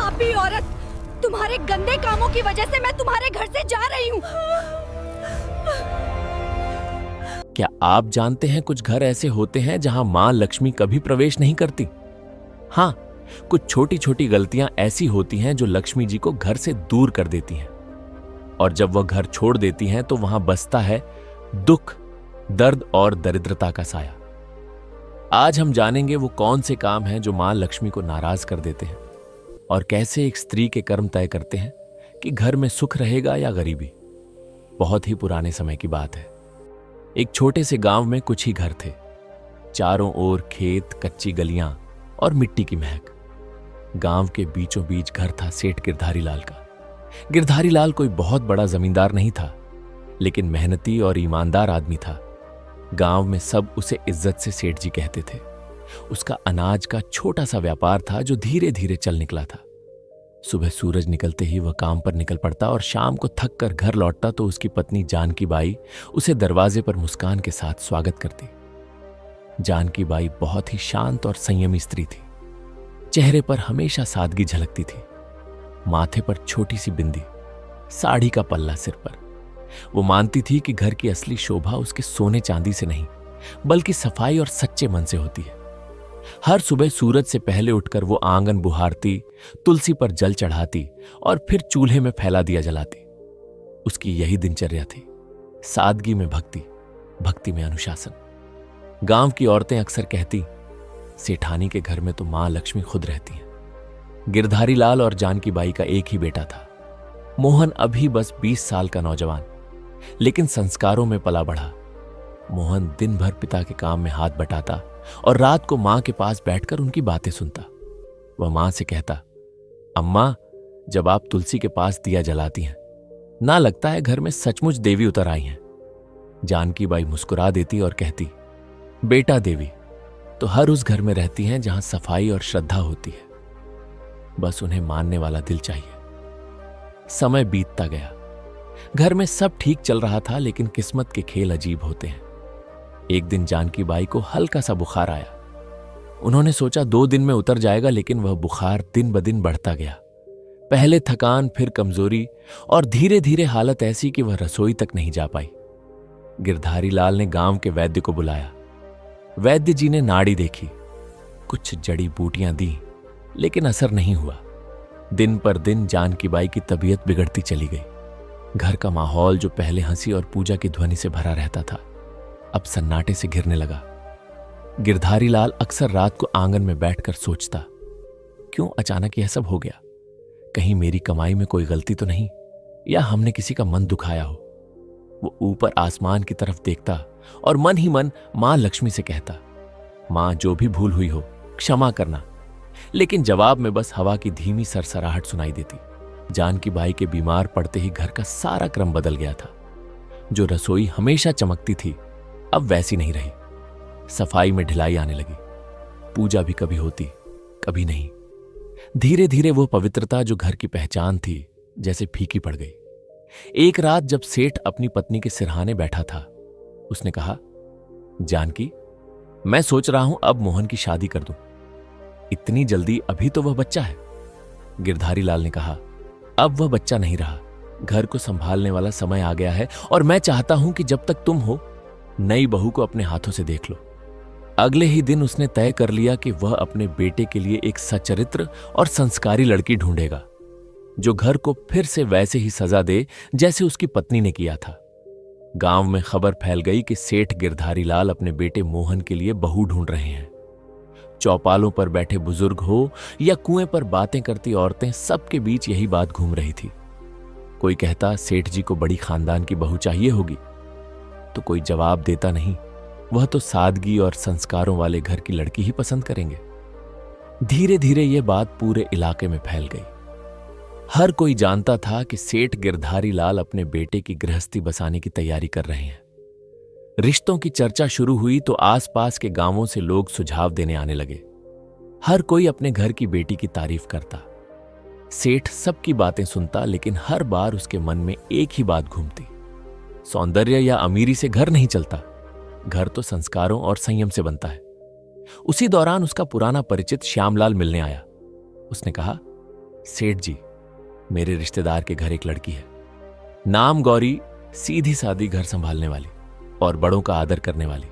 पापी औरत, तुम्हारे गंदे कामों की वजह से मैं तुम्हारे घर से जा रही हूँ। क्या आप जानते हैं कुछ घर ऐसे होते हैं जहां मां लक्ष्मी कभी प्रवेश नहीं करती? हाँ, कुछ छोटी छोटी गलतियां ऐसी होती हैं जो लक्ष्मी जी को घर से दूर कर देती हैं, और जब वह घर छोड़ देती हैं तो वहां बसता है दुख, दर्द और दरिद्रता का साया। आज हम जानेंगे वो कौन से काम हैं जो मां लक्ष्मी को नाराज कर देते हैं, और कैसे एक स्त्री के कर्म तय करते हैं कि घर में सुख रहेगा या गरीबी। बहुत ही पुराने समय की बात है। एक छोटे से गांव में कुछ ही घर थे। चारों ओर खेत, कच्ची गलियां और मिट्टी की महक। गांव के बीचों बीच घर था सेठ गिरधारी लाल का। गिरधारी लाल कोई बहुत बड़ा जमींदार नहीं था, लेकिन मेहनती और ईमानदार आदमी था। गांव में सब उसे इज्जत से सेठ जी कहते थे। उसका अनाज का छोटा सा व्यापार था जो धीरे धीरे चल निकला था। सुबह सूरज निकलते ही वह काम पर निकल पड़ता और शाम को थक कर घर लौटता तो उसकी पत्नी जानकी बाई उसे दरवाजे पर मुस्कान के साथ स्वागत करती। जानकी बाई बहुत ही शांत और संयमी स्त्री थी। चेहरे पर हमेशा सादगी झलकती थी। माथे पर छोटी सी बिंदी, साड़ी का पल्ला सिर पर। वो मानती थी कि घर की असली शोभा उसके सोने चांदी से नहीं, बल्कि सफाई और सच्चे मन से होती है। हर सुबह सूरज से पहले उठकर वो आंगन बुहारती, तुलसी पर जल चढ़ाती और फिर चूल्हे में फैला दिया जलाती। उसकी यही दिनचर्या थी। सादगी में भक्ति, भक्ति में अनुशासन। गांव की औरतें अक्सर कहती, सेठानी के घर में तो मां लक्ष्मी खुद रहती हैं। गिरधारी लाल और जानकी बाई का एक ही बेटा था, मोहन। अभी बस 20 साल का नौजवान, लेकिन संस्कारों में पला बढ़ा। मोहन दिन भर पिता के काम में हाथ बटाता और रात को मां के पास बैठकर उनकी बातें सुनता। वह मां से कहता, अम्मा, जब आप तुलसी के पास दिया जलाती हैं, ना लगता है घर में सचमुच देवी उतर आई हैं। जानकी बाई मुस्कुरा देती और कहती, बेटा, देवी तो हर उस घर में रहती हैं जहां सफाई और श्रद्धा होती है। बस उन्हें मानने वाला दिल चाहिए। समय बीतता गया। घर में सब ठीक चल रहा था, लेकिन किस्मत के खेल अजीब होते हैं। एक दिन जानकी बाई को हल्का सा बुखार आया। उन्होंने सोचा 2 दिन में उतर जाएगा, लेकिन वह बुखार दिन ब दिन बढ़ता गया। पहले थकान, फिर कमजोरी और धीरे धीरे हालत ऐसी कि वह रसोई तक नहीं जा पाई। गिरधारी लाल ने गांव के वैद्य को बुलाया। वैद्य जी ने नाड़ी देखी, कुछ जड़ी बूटियां दी, लेकिन असर नहीं हुआ। दिन पर दिन जानकी बाई की तबीयत बिगड़ती चली गई। घर का माहौल, जो पहले हंसी और पूजा की ध्वनि से भरा रहता था, अब सन्नाटे से घिरने लगा। गिरधारी लाल अक्सर रात को आंगन में बैठकर सोचता, क्यों अचानक यह सब हो गया? कहीं मेरी कमाई में कोई गलती तो नहीं, या हमने किसी का मन दुखाया हो? वो ऊपर आसमान की तरफ देखता और मन ही मन मां लक्ष्मी से कहता, मां, जो भी भूल हुई हो क्षमा करना। लेकिन जवाब में बस हवा की धीमी सरसराहट सुनाई देती। जानकी बाई के बीमार पड़ते ही घर का सारा क्रम बदल गया था। जो रसोई हमेशा चमकती थी, अब वैसी नहीं रही। सफाई में ढिलाई आने लगी। पूजा भी कभी होती, कभी नहीं। धीरे धीरे वो पवित्रता जो घर की पहचान थी, जैसे फीकी पड़ गई। एक रात जब सेठ अपनी पत्नी के सिरहाने बैठा था, उसने कहा, जानकी, मैं सोच रहा हूं अब मोहन की शादी कर दूं। इतनी जल्दी? अभी तो वह बच्चा है। गिरधारी लाल ने कहा, अब वह बच्चा नहीं रहा। घर को संभालने वाला समय आ गया है, और मैं चाहता हूं कि जब तक तुम हो, नई बहू को अपने हाथों से देख लो। अगले ही दिन उसने तय कर लिया कि वह अपने बेटे के लिए एक सच्चरित्र और संस्कारी लड़की ढूंढेगा, जो घर को फिर से वैसे ही सजा दे जैसे उसकी पत्नी ने किया था। गांव में खबर फैल गई कि सेठ गिरधारी लाल अपने बेटे मोहन के लिए बहू ढूंढ रहे हैं। चौपालों पर बैठे बुजुर्ग हो या कुएं पर बातें करती औरतें, सबके बीच यही बात घूम रही थी। कोई कहता, सेठ जी को बड़ी खानदान की बहू चाहिए होगी, तो कोई जवाब देता, नहीं, वह तो सादगी और संस्कारों वाले घर की लड़की ही पसंद करेंगे। धीरे धीरे यह बात पूरे इलाके में फैल गई। हर कोई जानता था कि सेठ गिरधारी लाल अपने बेटे की गृहस्थी बसाने की तैयारी कर रहे हैं। रिश्तों की चर्चा शुरू हुई तो आसपास के गांवों से लोग सुझाव देने आने लगे। हर कोई अपने घर की बेटी की तारीफ करता। सेठ सबकी बातें सुनता, लेकिन हर बार उसके मन में एक ही बात घूमती, सौंदर्य या अमीरी से घर नहीं चलता, घर तो संस्कारों और संयम से बनता है। उसी दौरान उसका पुराना परिचित श्यामलाल मिलने आया। उसने कहा, सेठ जी, मेरे रिश्तेदार के घर एक लड़की है, नाम गौरी, सीधी सादी, घर संभालने वाली और बड़ों का आदर करने वाली।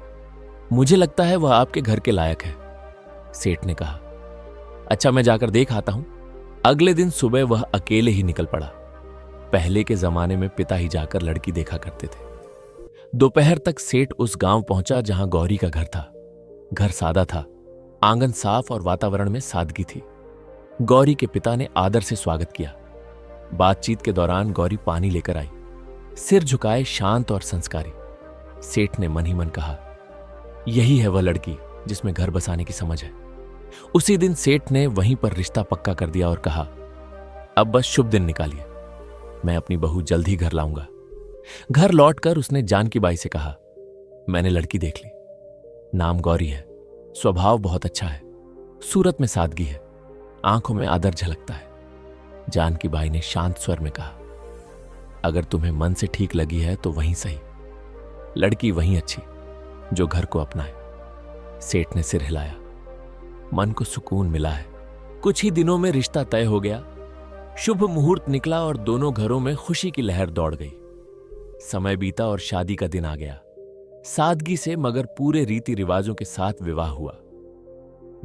मुझे लगता है वह आपके घर के लायक है। सेठ ने कहा, अच्छा मैं जाकर देख आता हूं। अगले दिन सुबह वह अकेले ही निकल पड़ा। पहले के जमाने में पिता ही जाकर लड़की देखा करते थे। दोपहर तक सेठ उस गांव पहुंचा जहां गौरी का घर था। घर सादा था, आंगन साफ और वातावरण में सादगी थी। गौरी के पिता ने आदर से स्वागत किया। बातचीत के दौरान गौरी पानी लेकर आई, सिर झुकाए, शांत और संस्कारी। सेठ ने मन ही मन कहा, यही है वह लड़की जिसमें घर बसाने की समझ है। उसी दिन सेठ ने वहीं पर रिश्ता पक्का कर दिया और कहा, अब बस शुभ दिन निकालिए, मैं अपनी बहू जल्द ही घर लाऊंगा। घर लौटकर उसने जानकी बाई से कहा, मैंने लड़की देख ली, नाम गौरी है, स्वभाव बहुत अच्छा है, सूरत में सादगी है, आंखों में आदर झलकता है। जानकी बाई ने शांत स्वर में कहा, अगर तुम्हें मन से ठीक लगी है तो वहीं सही, लड़की वहीं अच्छी जो घर को अपनाए। सेठ ने सिर हिलाया, मन को सुकून मिला है। कुछ ही दिनों में रिश्ता तय हो गया। शुभ मुहूर्त निकला और दोनों घरों में खुशी की लहर दौड़ गई। समय बीता और शादी का दिन आ गया। सादगी से मगर पूरे रीति रिवाजों के साथ विवाह हुआ।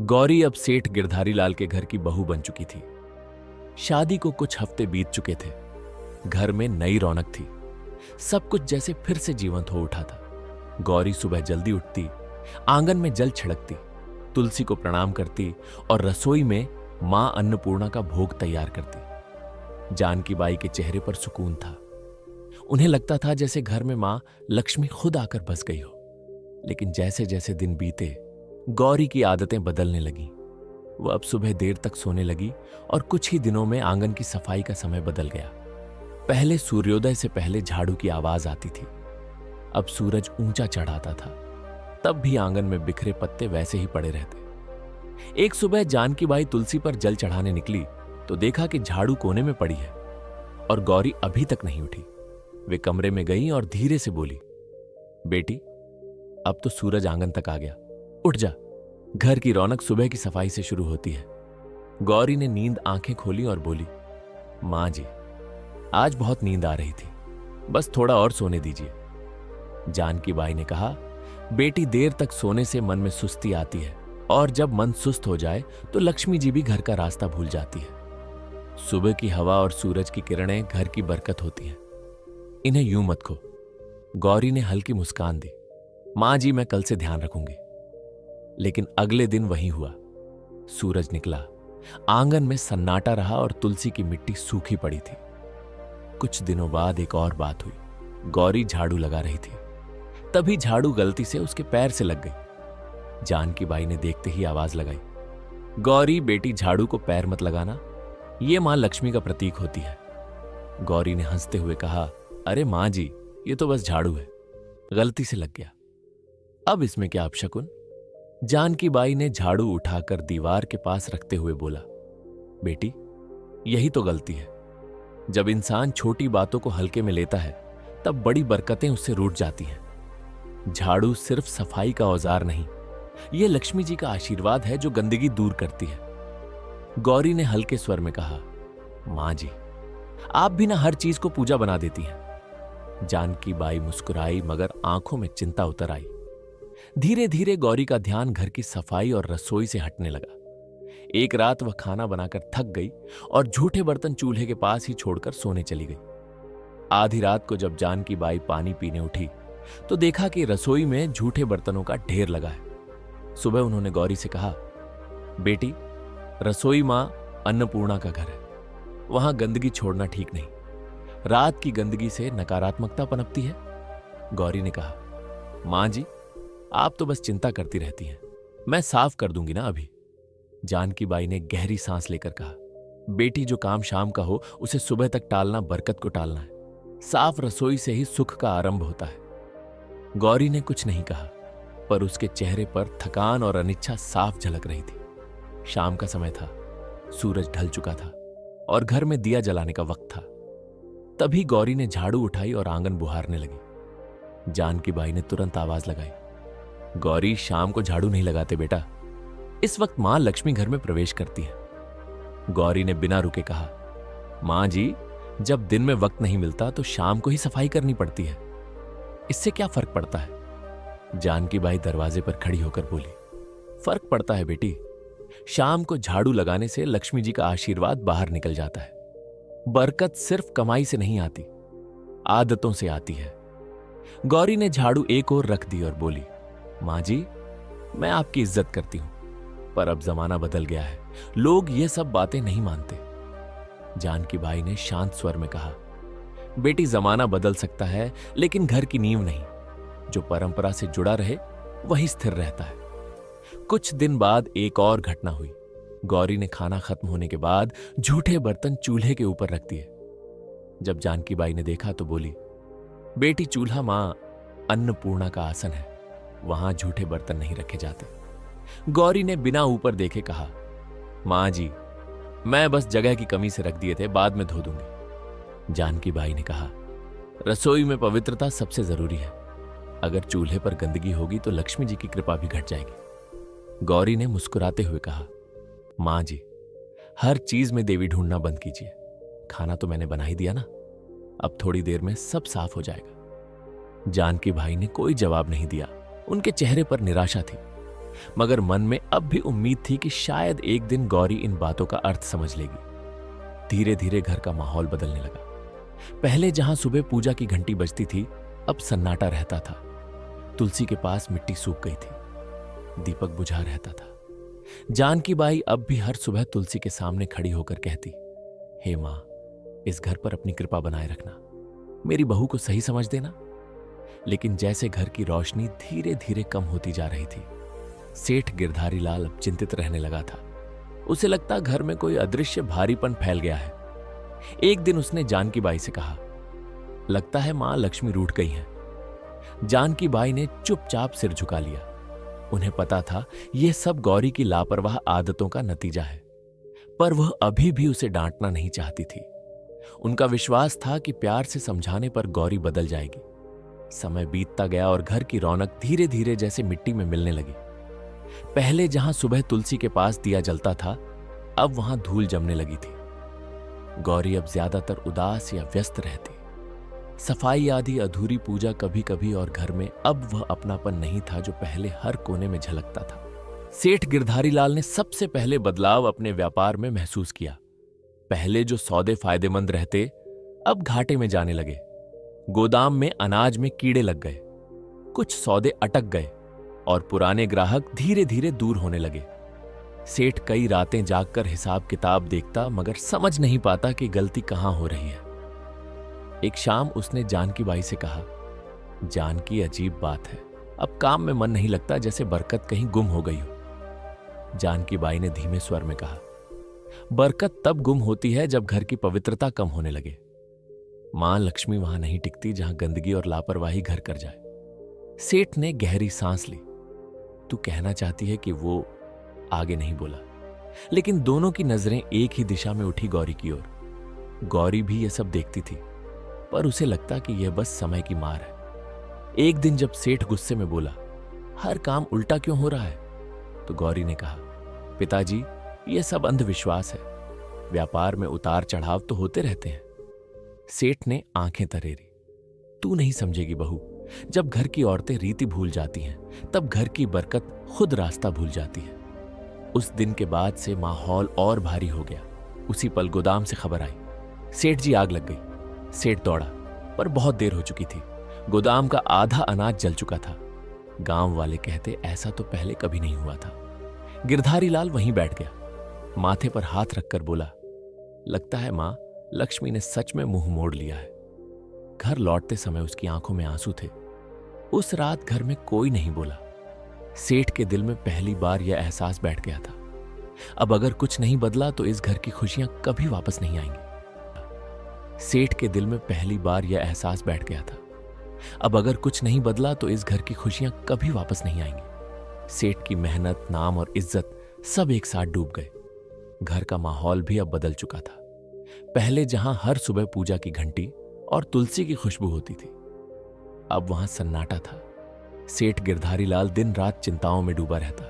गौरी अब सेठ गिरधारी लाल के घर की बहू बन चुकी थी। शादी को कुछ हफ्ते बीत चुके थे। घर में नई रौनक थी, सब कुछ जैसे फिर से जीवंत हो उठा था। गौरी सुबह जल्दी उठती, आंगन में जल छिड़कती, तुलसी को प्रणाम करती और रसोई में मां अन्नपूर्णा का भोग तैयार करती। जानकी बाई के चेहरे पर सुकून था। उन्हें लगता था जैसे घर में मां लक्ष्मी खुद आकर बस गई हो। लेकिन जैसे जैसे दिन बीते, गौरी की आदतें बदलने लगीं। वह अब सुबह देर तक सोने लगी और कुछ ही दिनों में आंगन की सफाई का समय बदल गया। पहले सूर्योदय से पहले झाड़ू की आवाज आती थी, अब सूरज ऊंचा चढ़ आता था, तब भी आंगन में बिखरे पत्ते वैसे ही पड़े रहते। एक सुबह जानकी बाई तुलसी पर जल चढ़ाने निकली तो देखा कि झाड़ू कोने में पड़ी है और गौरी अभी तक नहीं उठी। वे कमरे में गई और धीरे से बोली, बेटी, अब तो सूरज आंगन तक आ गया, उठ जा, घर की रौनक सुबह की सफाई से शुरू होती है। गौरी ने नींद आंखें खोली और बोली, मां जी, आज बहुत नींद आ रही थी, बस थोड़ा और सोने दीजिए। जानकी बाई ने कहा, बेटी, देर तक सोने से मन में सुस्ती आती है और जब मन सुस्त हो जाए तो लक्ष्मी जी भी घर का रास्ता भूल जाती है। सुबह की हवा और सूरज की किरणें घर की बरकत होती हैं, इन्हें यूं मत खो। गौरी ने हल्की मुस्कान दी, मां जी, मैं कल से ध्यान रखूंगी। लेकिन अगले दिन वही हुआ। सूरज निकला, आंगन में सन्नाटा रहा और तुलसी की मिट्टी सूखी पड़ी थी। कुछ दिनों बाद एक और बात हुई। गौरी झाड़ू लगा रही थी, तभी झाड़ू गलती से उसके पैर से लग गई। जानकी बाई ने देखते ही आवाज लगाई, गौरी बेटी, झाड़ू को पैर मत लगाना, यह मां लक्ष्मी का प्रतीक होती है। गौरी ने हंसते हुए कहा, अरे मां जी, ये तो बस झाड़ू है, गलती से लग गया, अब इसमें क्या अपशकुन। जानकी बाई ने झाड़ू उठाकर दीवार के पास रखते हुए बोला, बेटी, यही तो गलती है। जब इंसान छोटी बातों को हल्के में लेता है तब बड़ी बरकतें उससे रूठ जाती हैं। झाड़ू सिर्फ सफाई का औजार नहीं, यह लक्ष्मी जी का आशीर्वाद है जो गंदगी दूर करती है। गौरी ने हल्के स्वर में कहा, मां जी, आप भी ना हर चीज को पूजा बना देती हैं। जानकी बाई मुस्कुराई मगर आंखों में चिंता उतर आई। धीरे धीरे गौरी का ध्यान घर की सफाई और रसोई से हटने लगा। एक रात वह खाना बनाकर थक गई और झूठे बर्तन चूल्हे के पास ही छोड़कर सोने चली गई। आधी रात को जब जानकी बाई पानी पीने उठी तो देखा कि रसोई में झूठे बर्तनों का ढेर लगा है। सुबह उन्होंने गौरी से कहा, बेटी, रसोई मां अन्नपूर्णा का घर है, वहां गंदगी छोड़ना ठीक नहीं, रात की गंदगी से नकारात्मकता पनपती है। गौरी ने कहा, मां जी, आप तो बस चिंता करती रहती हैं, मैं साफ कर दूंगी ना अभी। जानकी बाई ने गहरी सांस लेकर कहा, बेटी, जो काम शाम का हो उसे सुबह तक टालना बरकत को टालना है। साफ रसोई से ही सुख का आरंभ होता है। गौरी ने कुछ नहीं कहा, पर उसके चेहरे पर थकान और अनिच्छा साफ झलक रही थी। शाम का समय था, सूरज ढल चुका था और घर में दिया जलाने का वक्त था। तभी गौरी ने झाड़ू उठाई और आंगन बुहारने लगी। जानकी बाई ने तुरंत आवाज लगाई, गौरी, शाम को झाड़ू नहीं लगाते बेटा, इस वक्त मां लक्ष्मी घर में प्रवेश करती है। गौरी ने बिना रुके कहा, मां जी, जब दिन में वक्त नहीं मिलता तो शाम को ही सफाई करनी पड़ती है, इससे क्या फर्क पड़ता है? जानकी बाई दरवाजे पर खड़ी होकर बोली, फर्क पड़ता है बेटी। शाम को झाड़ू लगाने से लक्ष्मी जी का आशीर्वाद बाहर निकल जाता है। बरकत सिर्फ कमाई से नहीं आती, आदतों से आती है। गौरी ने झाड़ू एक ओर रख दी और बोली, मां जी, मैं आपकी इज्जत करती हूं, पर अब जमाना बदल गया है, लोग ये सब बातें नहीं मानते। जानकी बाई ने शांत स्वर में कहा, बेटी, जमाना बदल सकता है लेकिन घर की नींव नहीं। जो परंपरा से जुड़ा रहे वही स्थिर रहता है। कुछ दिन बाद एक और घटना हुई। गौरी ने खाना खत्म होने के बाद झूठे बर्तन चूल्हे के ऊपर रख दिए। जब जानकी बाई ने देखा तो बोली, बेटी, चूल्हा मां अन्नपूर्णा का आसन है, वहां झूठे बर्तन नहीं रखे जाते। गौरी ने बिना ऊपर देखे कहा, मां जी, मैं बस जगह की कमी से रख दिए थे, बाद में धो दूंगी। जानकी बाई ने कहा, रसोई में पवित्रता सबसे जरूरी है। अगर चूल्हे पर गंदगी होगी तो लक्ष्मी जी की कृपा भी घट जाएगी। गौरी ने मुस्कुराते हुए कहा, मां जी, हर चीज में देवी ढूंढना बंद कीजिए। खाना तो मैंने बना ही दिया ना, अब थोड़ी देर में सब साफ हो जाएगा। जानकी भाई ने कोई जवाब नहीं दिया। उनके चेहरे पर निराशा थी, मगर मन में अब भी उम्मीद थी कि शायद एक दिन गौरी इन बातों का अर्थ समझ लेगी। धीरे धीरे घर का माहौल बदलने लगा। पहले जहां सुबह पूजा की घंटी बजती थी, अब सन्नाटा रहता था। तुलसी के पास मिट्टी सूख गई थी, दीपक बुझा रहता था। जानकी बाई अब भी हर सुबह तुलसी के सामने खड़ी होकर कहती, हे मां, इस घर पर अपनी कृपा बनाए रखना, मेरी बहू को सही समझ देना। लेकिन जैसे घर की रोशनी धीरे धीरे कम होती जा रही थी, सेठ गिरधारी लाल अब चिंतित रहने लगा था। उसे लगता घर में कोई अदृश्य भारीपन फैल गया है। एक दिन उसने जानकी बाई से कहा, लगता है मां लक्ष्मी रूठ गई हैं। जानकी बाई ने चुपचाप सिर झुका लिया। उन्हें पता था यह सब गौरी की लापरवाह आदतों का नतीजा है, पर वह अभी भी उसे डांटना नहीं चाहती थी। उनका विश्वास था कि प्यार से समझाने पर गौरी बदल जाएगी। समय बीतता गया और घर की रौनक धीरे धीरे जैसे मिट्टी में मिलने लगी। पहले जहां सुबह तुलसी के पास दिया जलता था, अब वहां धूल जमने लगी थी। गौरी अब ज्यादातर उदास या व्यस्त रहती। सफाई आदि अधूरी पूजा कभी कभी, और घर में अब वह अपनापन नहीं था जो पहले हर कोने में झलकता था। सेठ गिरधारी लाल ने सबसे पहले बदलाव अपने व्यापार में महसूस किया। पहले जो सौदे फायदेमंद रहते, अब घाटे में जाने लगे। गोदाम में अनाज में कीड़े लग गए, कुछ सौदे अटक गए और पुराने ग्राहक धीरे धीरे दूर होने लगे। सेठ कई रातें जागकर हिसाब किताब देखता, मगर समझ नहीं पाता कि गलती कहां हो रही है। एक शाम उसने जानकी बाई से कहा, जानकी, अजीब बात है, अब काम में मन नहीं लगता, जैसे बरकत कहीं गुम हो गई हो। जानकी बाई ने धीमे स्वर में कहा, बरकत तब गुम होती है जब घर की पवित्रता कम होने लगे। मां लक्ष्मी वहां नहीं टिकती जहां गंदगी और लापरवाही घर कर जाए। सेठ ने गहरी सांस ली। तू कहना चाहती है कि वो आगे नहीं बोला, लेकिन दोनों की नजरें एक ही दिशा में उठी, गौरी की ओर। गौरी भी यह सब देखती थी, पर उसे लगता कि यह बस समय की मार है। एक दिन जब सेठ गुस्से में बोला, हर काम उल्टा क्यों हो रहा है, तो गौरी ने कहा, पिताजी, यह सब अंधविश्वास है। व्यापार में उतार चढ़ाव तो होते रहते हैं। सेठ ने आंखें तरेरी। तू नहीं समझेगी बहू, जब घर की औरतें रीति भूल जाती हैं, तब घर की बरकत खुद रास्ता भूल जाती है। उस दिन के बाद से माहौल और भारी हो गया। उसी पल गोदाम से खबर आई, सेठ जी आग लग गई। सेठ दौड़ा, पर बहुत देर हो चुकी थी। गोदाम का आधा अनाज जल चुका था। गांव वाले कहते, ऐसा तो पहले कभी नहीं हुआ था। गिरधारी लाल वहीं बैठ गया, माथे पर हाथ रखकर बोला, लगता है मां, लक्ष्मी ने सच में मुंह मोड़ लिया है। घर लौटते समय उसकी आंखों में आंसू थे। उस रात घर में कोई नहीं बोला। सेठ के दिल में पहली बार यह एहसास बैठ गया था, अब अगर कुछ नहीं बदला तो इस घर की खुशियां कभी वापस नहीं आएंगी। सेठ के दिल में पहली बार यह एहसास बैठ गया था, अब अगर कुछ नहीं बदला तो इस घर की खुशियां कभी वापस नहीं आएंगी। सेठ की मेहनत, नाम और इज्जत सब एक साथ डूब गए। घर का माहौल भी अब बदल चुका था। पहले जहां हर सुबह पूजा की घंटी और तुलसी की खुशबू होती थी, अब वहां सन्नाटा था। सेठ गिरधारी लाल दिन रात चिंताओं में डूबा रहता।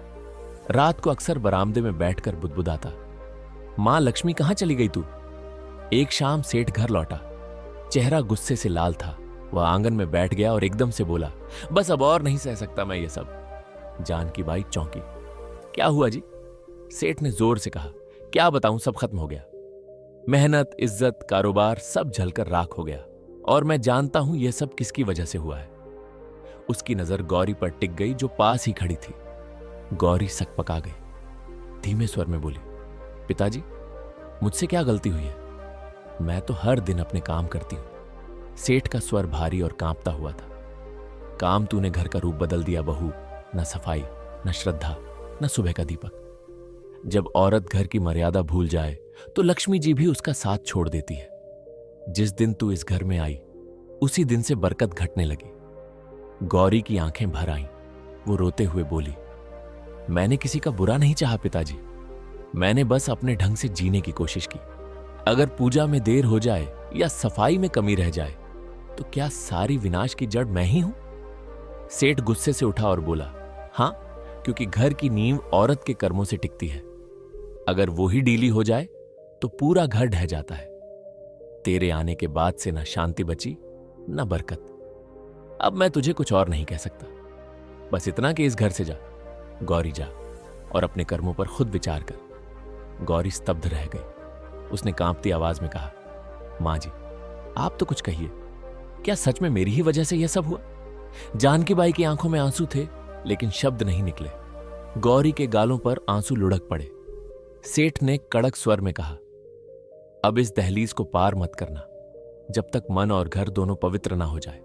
रात को अक्सर बरामदे में बैठकर बुदबुदाता, मां लक्ष्मी कहां चली गई तू? एक शाम सेठ घर लौटा। चेहरा गुस्से से लाल था। वह आंगन में बैठ गया और एकदम से बोला, बस अब और नहीं सह सकता मैं ये सब। जानकी बाई चौंकी। क्या हुआ जी? सेठ ने जोर से कहा। क्या बताऊं, सब खत्म हो गया। मेहनत, इज्जत, कारोबार सब जलकर राख हो गया। और मैं जानता हूं यह सब किसकी वजह से हुआ है। उसकी नजर गौरी पर टिक गई जो पास ही खड़ी थी। गौरी सकपका गई। धीमे स्वर में बोली, पिताजी मुझसे क्या गलती हुई है? मैं तो हर दिन अपने काम करती हूं। सेठ का स्वर भारी और कांपता हुआ था। काम तूने घर का रूप बदल दिया बहू। न सफाई, न श्रद्धा, न सुबह का दीपक। जब औरत घर की मर्यादा भूल जाए तो लक्ष्मी जी भी उसका साथ छोड़ देती है। जिस दिन तू इस घर में आई उसी दिन से बरकत घटने लगी। गौरी की आंखें भर आईं। वो रोते हुए बोली, मैंने किसी का बुरा नहीं चाहा पिताजी। मैंने बस अपने ढंग से जीने की कोशिश की। अगर पूजा में देर हो जाए या सफाई में कमी रह जाए तो क्या सारी विनाश की जड़ मैं ही हूं? सेठ गुस्से से उठा और बोला, हां, क्योंकि घर की नींव औरत के कर्मों से टिकती है। अगर वो ही ढीली हो जाए तो पूरा घर ढह जाता है। तेरे आने के बाद से ना शांति बची ना बरकत। अब मैं तुझे कुछ और नहीं कह सकता। बस इतना कि इस घर से जा, गौरी जा और अपने कर्मों पर खुद विचार कर। गौरी स्तब्ध रह गई। उसने कांपती आवाज में कहा, मां जी आप तो कुछ कहिए। क्या सच में मेरी ही वजह से यह सब हुआ? जानकी बाई की आंखों में आंसू थे लेकिन शब्द नहीं निकले। गौरी के गालों पर आंसू लुढ़क पड़े। सेठ ने कड़क स्वर में कहा, अब इस दहलीज को पार मत करना जब तक मन और घर दोनों पवित्र ना हो जाए।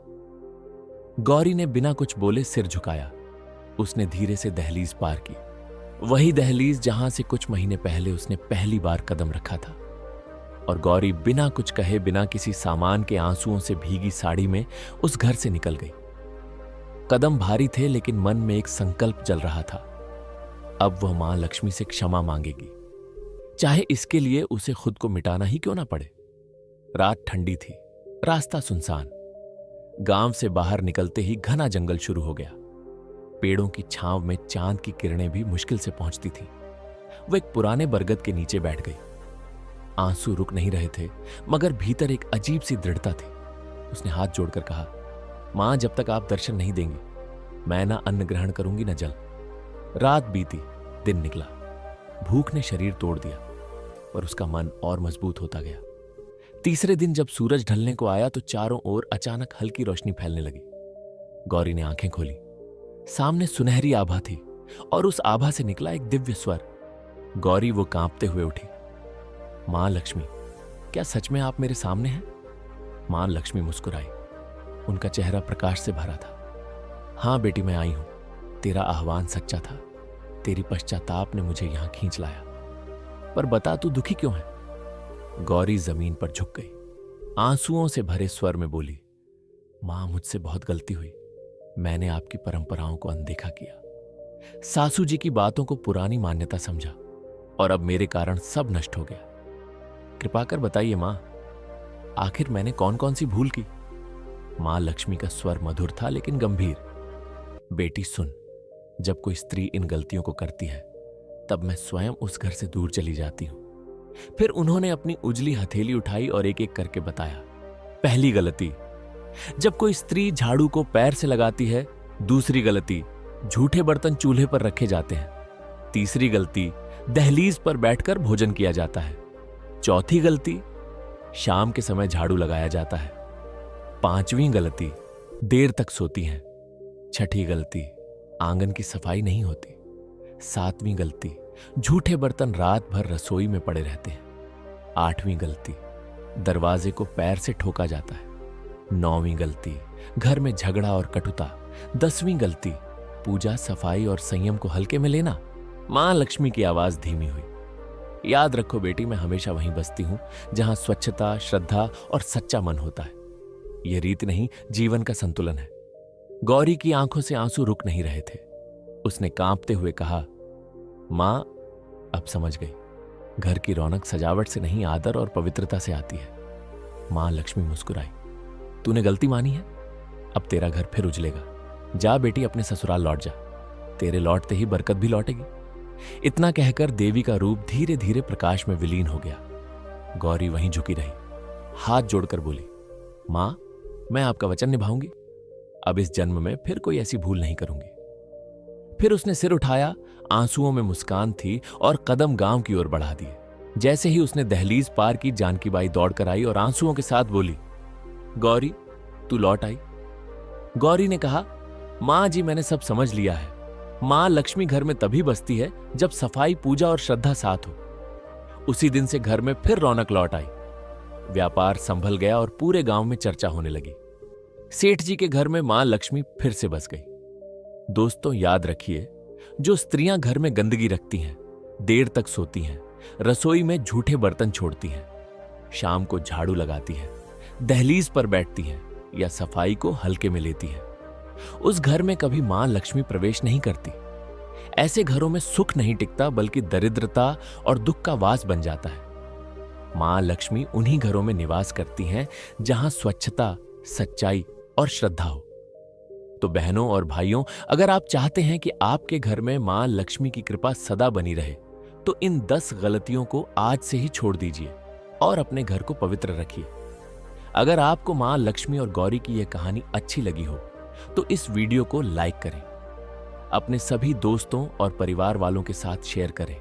गौरी ने बिना कुछ बोले सिर झुकाया। उसने धीरे से दहलीज पार की। वही दहलीज जहां से कुछ महीने पहले उसने पहली बार कदम रखा था। और गौरी बिना कुछ कहे, बिना किसी सामान के आंसुओं से भीगी साड़ी में उस घर से निकल गई। कदम भारी थे लेकिन मन में एक संकल्प जल रहा था। अब वह मां लक्ष्मी से क्षमा मांगेगी, चाहे इसके लिए उसे खुद को मिटाना ही क्यों ना पड़े। रात ठंडी थी, रास्ता सुनसान। गांव से बाहर निकलते ही घना जंगल शुरू हो गया। पेड़ों की छांव में चांद की किरणें भी मुश्किल से पहुंचती थी। वो एक पुराने बरगद के नीचे बैठ गई। आंसू रुक नहीं रहे थे मगर भीतर एक अजीब सी दृढ़ता थी। उसने हाथ जोड़कर कहा, मां जब तक आप दर्शन नहीं देंगी मैं ना अन्न ग्रहण करूंगी न जल। रात बीती, दिन निकला। भूख ने शरीर तोड़ दिया पर उसका मन और मजबूत होता गया। तीसरे दिन जब सूरज ढलने को आया तो चारों ओर अचानक हल्की रोशनी फैलने लगी। गौरी ने आंखें खोली। सामने सुनहरी आभा थी और उस आभा से निकला एक दिव्य स्वर। गौरी वो कांपते हुए उठी। मां लक्ष्मी, क्या सच में आप मेरे सामने हैं? मां लक्ष्मी मुस्कुराई। उनका चेहरा प्रकाश से भरा था। हां बेटी, मैं आई हूं। तेरा आह्वान सच्चा था। तेरी पश्चाताप ने मुझे यहां खींच लाया। पर बता, तू दुखी क्यों है? गौरी जमीन पर झुक गई। आंसुओं से भरे स्वर में बोली, मां मुझसे बहुत गलती हुई। मैंने आपकी परंपराओं को अनदेखा किया, सासू जी की बातों को पुरानी मान्यता समझा और अब मेरे कारण सब नष्ट हो गया। कृपा कर बताइए मां, आखिर मैंने कौन कौन सी भूल की? मां लक्ष्मी का स्वर मधुर था लेकिन गंभीर। बेटी सुन, जब कोई स्त्री इन गलतियों को करती है तब मैं स्वयं उस घर से दूर चली जाती हूं। फिर उन्होंने अपनी उजली हथेली उठाई और एक एक करके बताया। पहली गलती, जब कोई स्त्री झाड़ू को पैर से लगाती है। दूसरी गलती, झूठे बर्तन चूल्हे पर रखे जाते हैं। तीसरी गलती, दहलीज पर बैठकर भोजन किया जाता है। चौथी गलती, शाम के समय झाड़ू लगाया जाता है। पांचवीं गलती, देर तक सोती हैं। छठी गलती, आंगन की सफाई नहीं होती। सातवीं गलती, झूठे बर्तन रात भर रसोई में पड़े रहते हैं। आठवीं गलती, दरवाजे को पैर से ठोका जाता है। नौवीं गलती, घर में झगड़ा और कटुता। 10वीं गलती, पूजा, सफाई और संयम को हल्के में लेना। मां लक्ष्मी की आवाज धीमी हुई। याद रखो बेटी, मैं हमेशा वहीं बसती हूं जहां स्वच्छता, श्रद्धा और सच्चा मन होता है। यह रीत नहीं, जीवन का संतुलन है। गौरी की आंखों से आंसू रुक नहीं रहे थे। उसने कांपते हुए कहा, मां अब समझ गई, घर की रौनक सजावट से नहीं आदर और पवित्रता से आती है। मां लक्ष्मी मुस्कुराई। तूने गलती मानी है, अब तेरा घर फिर उजलेगा। जा बेटी, अपने ससुराल लौट जा। तेरे लौटते ही बरकत भी लौटेगी। इतना कहकर देवी का रूप धीरे धीरे प्रकाश में विलीन हो गया। गौरी वहीं झुकी रही, हाथ जोड़कर बोली, मां, मैं आपका वचन निभाऊंगी। अब इस जन्म में फिर कोई ऐसी भूल नहीं करूंगी। फिर उसने सिर उठाया, आंसुओं में मुस्कान थी और कदम गांव की ओर बढ़ा दिए। जैसे ही उसने दहलीज पार की, जानकी बाई दौड़कर आई और आंसुओं के साथ बोली, गौरी, तू लौट आई। गौरी ने कहा, मां जी, मैंने सब समझ लिया है। मां लक्ष्मी घर में तभी बसती है जब सफाई, पूजा और श्रद्धा साथ हो। उसी दिन से घर में फिर रौनक लौट आई। व्यापार संभल गया और पूरे गांव में चर्चा होने लगी। सेठ जी के घर में मां लक्ष्मी फिर से बस गई। दोस्तों, याद रखिए, जो स्त्रियां घर में गंदगी रखती हैं, देर तक सोती हैं, रसोई में झूठे बर्तन छोड़ती हैं, शाम को झाड़ू लगाती हैं, दहलीज पर बैठती हैं या सफाई को हल्के में लेती हैं, उस घर में कभी मां लक्ष्मी प्रवेश नहीं करती। ऐसे घरों में सुख नहीं टिकता, बल्कि दरिद्रता और दुख का वास बन जाता है। मां लक्ष्मी उन्हीं घरों में निवास करती हैं जहां स्वच्छता, सच्चाई और श्रद्धा हो। तो बहनों और भाइयों, अगर आप चाहते हैं कि आपके घर में मां लक्ष्मी की कृपा सदा बनी रहे, तो इन 10 गलतियों को आज से ही छोड़ दीजिए और अपने घर को पवित्र रखिए। अगर आपको मां लक्ष्मी और गौरी की यह कहानी अच्छी लगी हो तो इस वीडियो को लाइक करें, अपने सभी दोस्तों और परिवार वालों के साथ शेयर करें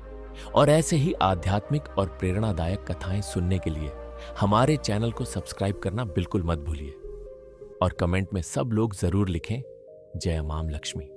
और ऐसे ही आध्यात्मिक और प्रेरणादायक कथाएं सुनने के लिए हमारे चैनल को सब्सक्राइब करना बिल्कुल मत भूलिए। और कमेंट में सब लोग जरूर लिखें, जय मां लक्ष्मी।